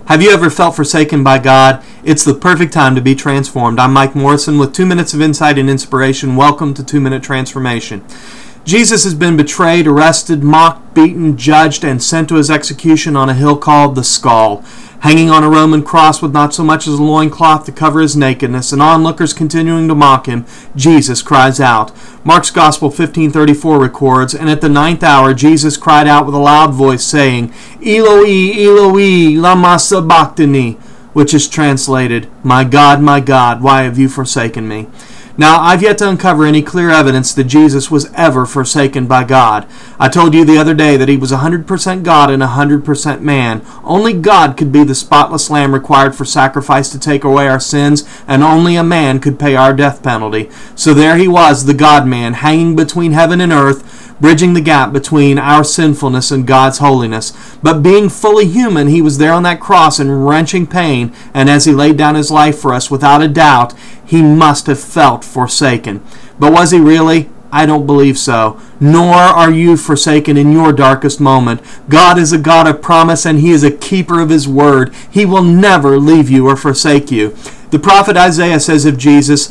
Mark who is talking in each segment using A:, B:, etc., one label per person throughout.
A: Have you ever felt forsaken by God? It's the perfect time to be transformed. I'm Mike Morrison with 2 minutes of insight and inspiration. Welcome to 2 Minute Transformation. Jesus has been betrayed, arrested, mocked, beaten, judged, and sent to his execution on a hill called the Skull. Hanging on a Roman cross with not so much as a loincloth to cover his nakedness, and onlookers continuing to mock him, Jesus cries out. Mark's Gospel 15:34 records, "And at the 9th hour Jesus cried out with a loud voice, saying, Eloi, Eloi, lama sabachthani," which is translated, my God, why have you forsaken me?" Now, I've yet to uncover any clear evidence that Jesus was ever forsaken by God. I told you the other day that he was 100% God and 100% man. Only God could be the spotless lamb required for sacrifice to take away our sins, and only a man could pay our death penalty. So there he was, the God-man, hanging between heaven and earth, bridging the gap between our sinfulness and God's holiness. But being fully human, he was there on that cross in wrenching pain, and as he laid down his life for us, without a doubt, he must have felt forsaken. But was he really? I don't believe so. Nor are you forsaken in your darkest moment. God is a God of promise, and he is a keeper of his word. He will never leave you or forsake you. The prophet Isaiah says of Jesus,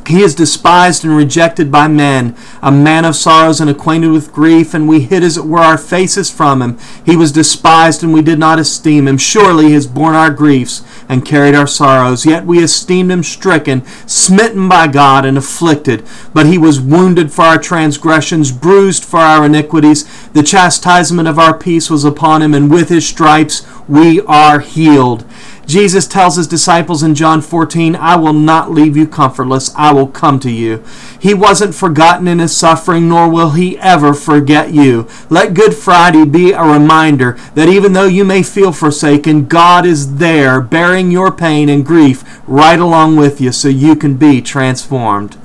A: "He is despised and rejected by men, a man of sorrows and acquainted with grief, and we hid as it were our faces from him. He was despised, and we did not esteem him. Surely he has borne our griefs and carried our sorrows. Yet we esteemed him stricken, smitten by God, and afflicted. But he was wounded for our transgressions, bruised for our iniquities. The chastisement of our peace was upon him, and with his stripes we are healed." Jesus tells his disciples in John 14, "I will not leave you comfortless. I will come to you." He wasn't forgotten in his suffering, nor will he ever forget you. Let Good Friday be a reminder that even though you may feel forsaken, God is there bearing your pain and grief right along with you so you can be transformed.